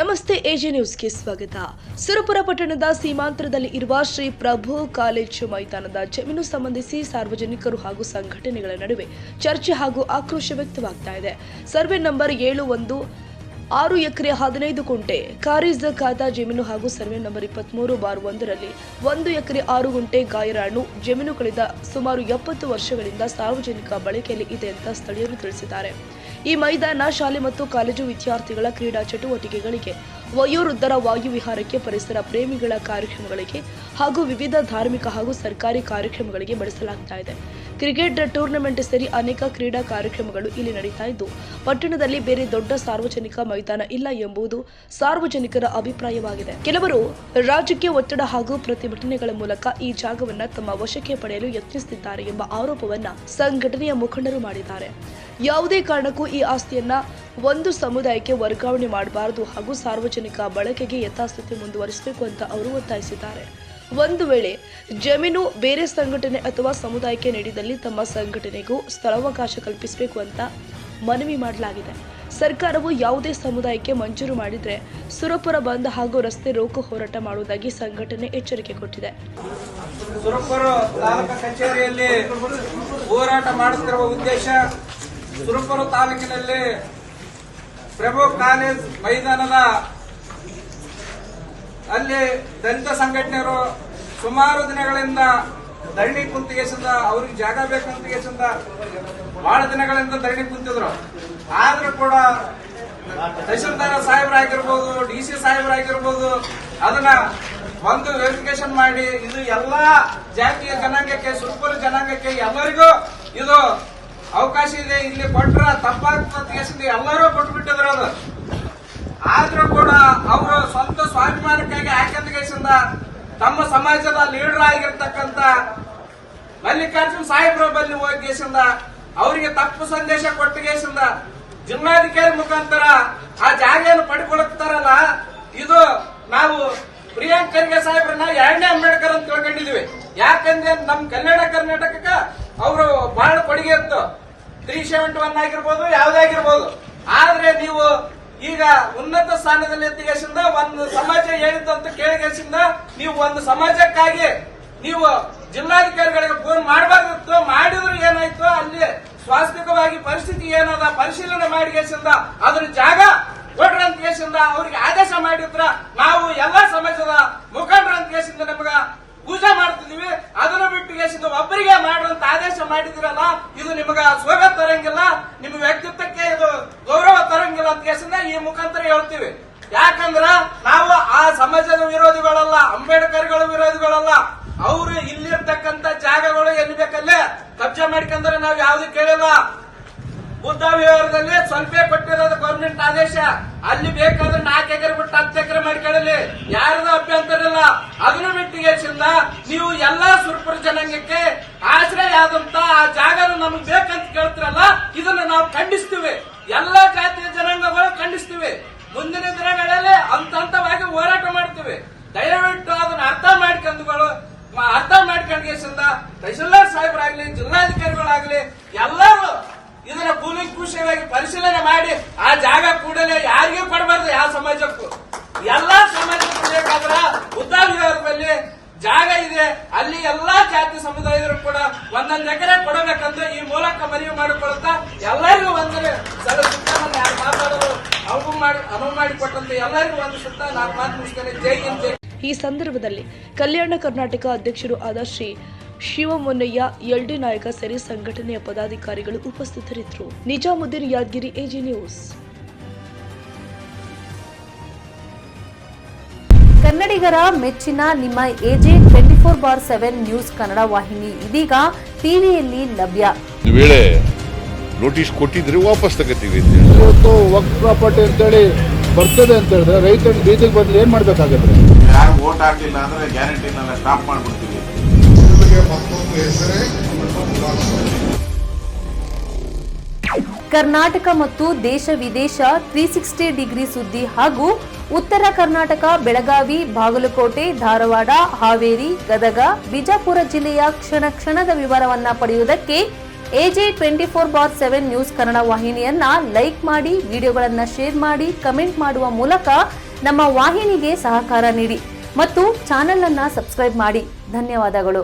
ನಮಸ್ತೆ ಎಜೆ ನ್ಯೂಸ್ಗೆ ಸ್ವಾಗತ. ಸುರಪುರ ಪಟ್ಟಣದ ಸೀಮಾಂತರದಲ್ಲಿ ಇರುವ ಶ್ರೀ ಪ್ರಭು ಕಾಲೇಜು ಮೈದಾನದ ಜಮೀನು ಸಂಬಂಧಿಸಿ ಸಾರ್ವಜನಿಕರು ಹಾಗೂ ಸಂಘಟನೆಗಳ ನಡುವೆ ಚರ್ಚೆ ಹಾಗೂ ಆಕ್ರೋಶ ವ್ಯಕ್ತವಾಗ್ತಾ ಇದೆ. ಸರ್ವೆ ನಂಬರ್ 71 6 ಎಕರೆ 15 ಗುಂಟೆ ಕಾರಿಜ್ ಖಾತಾ ಜಮೀನು ಹಾಗೂ ಸರ್ವೆ ನಂಬರ್ 23/1ರಲ್ಲಿ 1 ಎಕರೆ 6 ಗುಂಟೆ ಗಾಯರಾಣು ಜಮೀನು ಕಳೆದ ಸುಮಾರು 70 ವರ್ಷಗಳಿಂದ ಸಾರ್ವಜನಿಕ ಬಳಕೆಯಲ್ಲಿ ಇದೆ ಅಂತ ಸ್ಥಳೀಯರು ತಿಳಿಸಿದ್ದಾರೆ. ಈ ಮೈದಾನ ಶಾಲೆ ಮತ್ತು ಕಾಲೇಜು ವಿದ್ಯಾರ್ಥಿಗಳ ಕ್ರೀಡಾ ಚಟುವಟಿಕೆಗಳಿಗೆ, ವಯೋವೃದ್ಧರ ವಾಯುವಿಹಾರಕ್ಕೆ, ಪರಿಸರ ಪ್ರೇಮಿಗಳ ಕಾರ್ಯಕ್ರಮಗಳಿಗೆ ಹಾಗೂ ವಿವಿಧ ಧಾರ್ಮಿಕ ಹಾಗೂ ಸರ್ಕಾರಿ ಕಾರ್ಯಕ್ರಮಗಳಿಗೆ ಬಳಸಲಾಗ್ತಾ ಇದೆ. ಕ್ರಿಕೆಟ್ ಟೂರ್ನಮೆಂಟ್ ಸೇರಿ ಅನೇಕ ಕ್ರೀಡಾ ಕಾರ್ಯಕ್ರಮಗಳು ಇಲ್ಲಿ ನಡೀತಾ ಇದ್ದು, ಪಟ್ಟಣದಲ್ಲಿ ಬೇರೆ ದೊಡ್ಡ ಸಾರ್ವಜನಿಕ ಮೈದಾನ ಇಲ್ಲ ಎಂಬುದು ಸಾರ್ವಜನಿಕರ ಅಭಿಪ್ರಾಯವಾಗಿದೆ. ಕೆಲವರು ರಾಜಕೀಯ ಒತ್ತಡ ಹಾಗೂ ಪ್ರತಿಭಟನೆಗಳ ಮೂಲಕ ಈ ಜಾಗವನ್ನ ತಮ್ಮ ವಶಕ್ಕೆ ಪಡೆಯಲು ಯತ್ನಿಸುತ್ತಿದ್ದಾರೆ ಎಂಬ ಆರೋಪವನ್ನ ಸಂಘಟನೆಯ ಮುಖಂಡರು ಮಾಡಿದ್ದಾರೆ. ಯಾವುದೇ ಕಾರಣಕ್ಕೂ ಈ ಆಸ್ತಿಯನ್ನ ಒಂದು ಸಮುದಾಯಕ್ಕೆ ವರ್ಗಾವಣೆ ಮಾಡಬಾರದು ಹಾಗೂ ಸಾರ್ವಜನಿಕ ಬಳಕೆಗೆ ಯಥಾಸ್ಥಿತಿ ಮುಂದುವರಿಸಬೇಕು ಅಂತ ಅವರು ಒತ್ತಾಯಿಸಿದ್ದಾರೆ. ಒಂದು ವೇಳೆ ಜಮೀನು ಬೇರೆ ಸಂಘಟನೆ ಅಥವಾ ಸಮುದಾಯಕ್ಕೆ ನೀಡಿದಲ್ಲಿ ತಮ್ಮ ಸಂಘಟನೆಗೂ ಸ್ಥಳಾವಕಾಶ ಕಲ್ಪಿಸಬೇಕು ಅಂತ ಮನವಿ ಮಾಡಲಾಗಿದೆ. ಸರ್ಕಾರವು ಯಾವುದೇ ಸಮುದಾಯಕ್ಕೆ ಮಂಜೂರು ಮಾಡಿದ್ರೆ ಸುರಪುರ ಬಂದ್ ಹಾಗೂ ರಸ್ತೆ ರೋಕು ಹೋರಾಟ ಮಾಡುವುದಾಗಿ ಸಂಘಟನೆ ಎಚ್ಚರಿಕೆ ಕೊಟ್ಟಿದೆ. ಸುರಪುರ ತಾಲೂಕು ಕಚೇರಿಯಲ್ಲಿ ಹೋರಾಟ ಮಾಡುತ್ತಿರುವ ಉದ್ದೇಶ, ಸುರಪುರ ತಾಲೂಕಿನಲ್ಲಿ ಪ್ರಭು ಕಾಲೇಜ್ ಮೈದಾನದ ಅಲ್ಲಿ ದಲಿತ ಸಂಘಟನೆಯರು ಸುಮಾರು ದಿನಗಳಿಂದ ಧರಣಿ ಕುಂತಿಗೆಸಿಂದ ಅವ್ರಿಗೆ ಜಾಗ ಬೇಕಂತಿಗೆಸಿಂದ ಬಹಳ ದಿನಗಳಿಂದ ಧರಣಿ ಕುಂತಿದ್ರು. ಆದ್ರೂ ಕೂಡ ತಹಶೀಲ್ದಾರ್ ಸಾಹೇಬರಾಗಿರ್ಬೋದು, DC ಸಾಹೇಬರಾಗಿರ್ಬೋದು, ಅದನ್ನ ಒಂದು ವೆರಿಫಿಕೇಶನ್ ಮಾಡಿ ಇದು ಎಲ್ಲಾ ಜಾತಿಯ ಜನಾಂಗಕ್ಕೆ, ಸುರಪುರ ಜನಾಂಗಕ್ಕೆ ಎಲ್ಲರಿಗೂ ಇದು ಅವಕಾಶ ಇದೆ, ಇಲ್ಲಿ ಕೊಟ್ರ ತಪ್ಪಾಗ್ತದೆ ಎಲ್ಲರೂ ಕೊಟ್ಬಿಟ್ಟಿದ್ರು. ಅದು ಆದ್ರೂ ಕೂಡ ಅವರು ಸ್ವಂತ ಸ್ವಾಭಿಮಾನಕ್ಕಾಗಿ ಹಾಕಂದಗೇಸಿಂದ ತಮ್ಮ ಸಮಾಜದ ಲೀಡರ್ ಆಗಿರ್ತಕ್ಕಂಥ ಮಲ್ಲಿಕಾರ್ಜುನ್ ಸಾಹೇಬ್ರ ಬಲ್ಲಿ ಹೋಗಿಸಿಂದ ಅವರಿಗೆ ತಪ್ಪು ಸಂದೇಶ ಕೊಟ್ಟಿಗೆಸಿಂದ ಜಿಲ್ಲಾಧಿಕಾರಿ ಮುಖಾಂತರ ಆ ಜಾಗೆಯನ್ನು ಪಡ್ಕೊಳ್ತಾರಲ್ಲ, ಇದು ನಾವು ಪ್ರಿಯಾಂಕ್ ಖರ್ಗೆ ಸಾಹೇಬ್ರನ್ನ 2ನೇ ಅಂಬೇಡ್ಕರ್ ಅಂತ ತಿಳ್ಕೊಂಡಿದ್ವಿ. ಯಾಕಂದ್ರೆ ನಮ್ ಕಲ್ಯಾಣ ಕರ್ನಾಟಕಕ್ಕೆ ಅವರು ಬಹಳ ಕೊಡುಗೆ ಇತ್ತು. 371 ಆಗಿರ್ಬೋದು, ಯಾವುದೇ ಆಗಿರ್ಬೋದು. ಆದ್ರೆ ನೀವು ಈಗ ಉನ್ನತ ಸ್ಥಾನದಲ್ಲಿ ಎತ್ತಿಗೆಸಿಂದ ಒಂದು ಸಮಾಜ ಹೇಳಿದ್ದಂತ ಕೇಳಿಗೆಸಿಂದ ನೀವು ಒಂದು ಸಮಾಜಕ್ಕಾಗಿ ನೀವು ಜಿಲ್ಲಾಧಿಕಾರಿಗಳಿಗೆ ಫೋನ್ ಮಾಡಬಾರ್ದಿತ್ತು. ಮಾಡಿದ್ರು ಏನಾಯ್ತು, ಅಲ್ಲಿ ಸ್ವಾಸ್ಥ್ಯಿಕವಾಗಿ ಪರಿಸ್ಥಿತಿ ಏನದ ಪರಿಶೀಲನೆ ಮಾಡಿಗೆಸಿಂದ ಅದ್ರ ಜಾಗ ಕೊಡ್ರಂತ ಕೇಸಿಂದ ಅವ್ರಿಗೆ ಆದೇಶ ಮಾಡಿದ್ರ ನಾವು ಎಲ್ಲಾ ಸಮಾಜದ ಮುಖಂಡರಂತ ಕೇಸಿಂದ ನಮಗ ಪೂಜೆ ಮಾಡ್ತಿದೀವಿ. ಅದನ್ನು ಬಿಟ್ಟು ಕೇಸಿಂದ ಒಬ್ಬರಿಗೆ ಮಾಡುವಂತ ಆದೇಶ ಮಾಡಿದಿರಲ್ಲ, ಇದು ನಿಮಗ ಶೋಭ ತರಂಗಿಲ್ಲ, ನಿಮ್ಮ ವ್ಯಕ್ತಿತ್ವಕ್ಕೆ ಇದು ಗೌರವ ತರಂಗಿಲ್ಲ ಅಂತ ಕೇಸಿಂದ ಈ ಮುಖಾಂತರ ಹೇಳ್ತೀವಿ. ಯಾಕಂದ್ರ ನಾವು ಆ ಸಮಾಜದ ವಿರೋಧಿಗಳಲ್ಲ, ಅಂಬೇಡ್ಕರ್ಗಳ ವಿರೋಧಿಗಳಲ್ಲ. ಅವರು ಇಲ್ಲಿರ್ತಕ್ಕಂಥ ಜಾಗಗಳು ಎಲ್ಲಿ ಬೇಕಲ್ಲೇ ಕಬ್ಜಾ ಮಾಡ್ಕೊಂಡ್ರೆ ನಾವು ಯಾವ್ದು ಕೇಳಿಲ್ಲ. ಬುದ್ಧ ವಿಹಾರದಲ್ಲಿ ಸ್ವಲ್ಪ ಕೊಟ್ಟಿರೋದು ಗವರ್ಮೆಂಟ್ ಆದೇಶ, ಅಲ್ಲಿ ಬೇಕಾದ್ರೆ 4 ಎಕರೆ ಬಿಟ್ಟು 10 ಎಕರೆ ಮಾಡ್ಕೊಳ್ಳಲಿ, ಯಾರದ ಅಭ್ಯಂತರ ಇಲ್ಲ. ಅದನ್ನು ಬಿಟ್ಟಿಗೆಸಿಂದ ನೀವು ಎಲ್ಲಾ ಸುರಪುರ ಜನಾಂಗಕ್ಕೆ ಆಶ್ರಯ ಆದಂತ ಆ ಜಾಗನು ನಮಗೆ ಬೇಕಂತ ಕೇಳ್ತಿರಲ್ಲ, ಇದನ್ನು ನಾವು ಖಂಡಿಸ್ತೀವಿ. ಎಲ್ಲಾ ಜಾತಿಯ ಜನಾಂಗಗಳು ಖಂಡಿಸ್ತೀವಿ. ಮುಂದಿನ ದಿನಗಳಲ್ಲಿ ಹಂತವಾಗಿ ಹೋರಾಟ ಮಾಡ್ತೀವಿ. ದಯವಿಟ್ಟು ಅದನ್ನ ಅರ್ಥ ಮಾಡ್ಕೊಂಡ್ಗೆಸಿಂದ ತಹಶೀಲ್ದಾರ್ ಸಾಹೇಬರಾಗ್ಲಿ, ಜಿಲ್ಲಾಧಿಕಾರಿಗಳಾಗ್ಲಿ ಎಲ್ಲರೂ ಇದನ್ನ ಕೂಲಂಕುಷವಾಗಿ ಪರಿಶೀಲನೆ ಮಾಡಿ ಆ ಜಾಗ ಕೂಡಲೇ ಯಾರಿಗೂ ಕೊಡಬಾರ್ದು, ಯಾವ ಸಮಾಜಕ್ಕೂ. ಎಲ್ಲಾ ಸಮಾಜಕ್ಕೂ ಬೇಕಾದ್ರ ಉದ್ದಾರದಲ್ಲಿ ಜಾಗ ಇದೆ, ಅಲ್ಲಿ ಎಲ್ಲಾ ಜಾತಿ ಸಮುದಾಯದರು ಕೂಡ 1 ಎಕರೆ ಕೊಡಬೇಕಂತ ಈ ಮೂಲಕ ಮನವಿ ಮಾಡಿಕೊಳ್ಳುತ್ತಾ ಎಲ್ಲರಿಗೂ ಒಂದರೆ ಮಾತಾಡೋದು ಅನುವು ಮಾಡಿಕೊಟ್ಟಂತ ಎಲ್ಲರಿಗೂ ಒಂದು ಸುತ್ತ 4 ಮಾತು ಮುಗಿಸ್ತೇನೆ. ಜೈ ಹಿಂದ್, ಜೈ. ಈ ಸಂದರ್ಭದಲ್ಲಿ ಕಲ್ಯಾಣ ಕರ್ನಾಟಕ ಅಧ್ಯಕ್ಷರು ಆದ ಶ್ರೀ ಶಿವಮೊನ್ನಯ್ಯ, LD ನಾಯಕ ಸೇರಿ ಸಂಘಟನೆಯ ಪದಾಧಿಕಾರಿಗಳು ಉಪಸ್ಥಿತರಿದ್ದರು. Nizamuddin, Yadgiri, AJ news. ಕನ್ನಡಿಗರ ಮೆಚ್ಚಿನ ನಿಮ್ಮ ಎಜೆ 24/7 ನ್ಯೂಸ್ ಕನ್ನಡ ವಾಹಿನಿ ಇದೀಗ ಟಿವಿಯಲ್ಲಿ ಲಭ್ಯ. ವೇಳೆ ನೋಟಿಸ್ ಕೊಟ್ಟಿದ್ರೆ ವಾಪಸ್ ತಗೋತೀವಿ. ಇವತ್ತು ವಕ್ಫ್ ಪ್ರಾಪರ್ಟಿ ಅಂತೇಳಿ ಬರ್ತದೆ ಅಂತ ಹೇಳಿದ್ರೆ ರೈತರು ಬೀದಿಗೆ ಬಂದ್ರೆ ಏನ್ ಮಾಡ್ಬೇಕಾಗತ್ತೆ? ಯಾರು ವೋಟ್ ಹಾಕಲಿಲ್ಲ ಅಂದ್ರೆ ಗ್ಯಾರಂಟಿನೆಲ್ಲ ಸ್ಟಾಪ್ ಮಾಡ್ಬಿಡ್ತೀವಿ. ಕರ್ನಾಟಕ ಮತ್ತು ದೇಶ ವಿದೇಶ 360 ಡಿಗ್ರಿ ಸುದ್ದಿ ಹಾಗೂ ಉತ್ತರ ಕರ್ನಾಟಕ, ಬೆಳಗಾವಿ, ಬಾಗಲಕೋಟೆ, ಧಾರವಾಡ, ಹಾವೇರಿ, ಗದಗ, ಬಿಜಾಪುರ ಜಿಲ್ಲೆಯ ಕ್ಷಣ ಕ್ಷಣದ ವಿವರವನ್ನ ಪಡೆಯುವುದಕ್ಕೆ ಎಜೆ 24/7 ನ್ಯೂಸ್ ಕನ್ನಡ ವಾಹಿನಿಯನ್ನ ಲೈಕ್ ಮಾಡಿ, ವಿಡಿಯೋಗಳನ್ನ ಶೇರ್ ಮಾಡಿ, ಕಮೆಂಟ್ ಮಾಡುವ ಮೂಲಕ ನಮ್ಮ ವಾಹಿನಿಗೆ ಸಹಕಾರ ನೀಡಿ ಮತ್ತು ಚಾನೆಲ್ ಅನ್ನು ಸಬ್ಸ್ಕ್ರೈಬ್ ಮಾಡಿ. ಧನ್ಯವಾದಗಳು.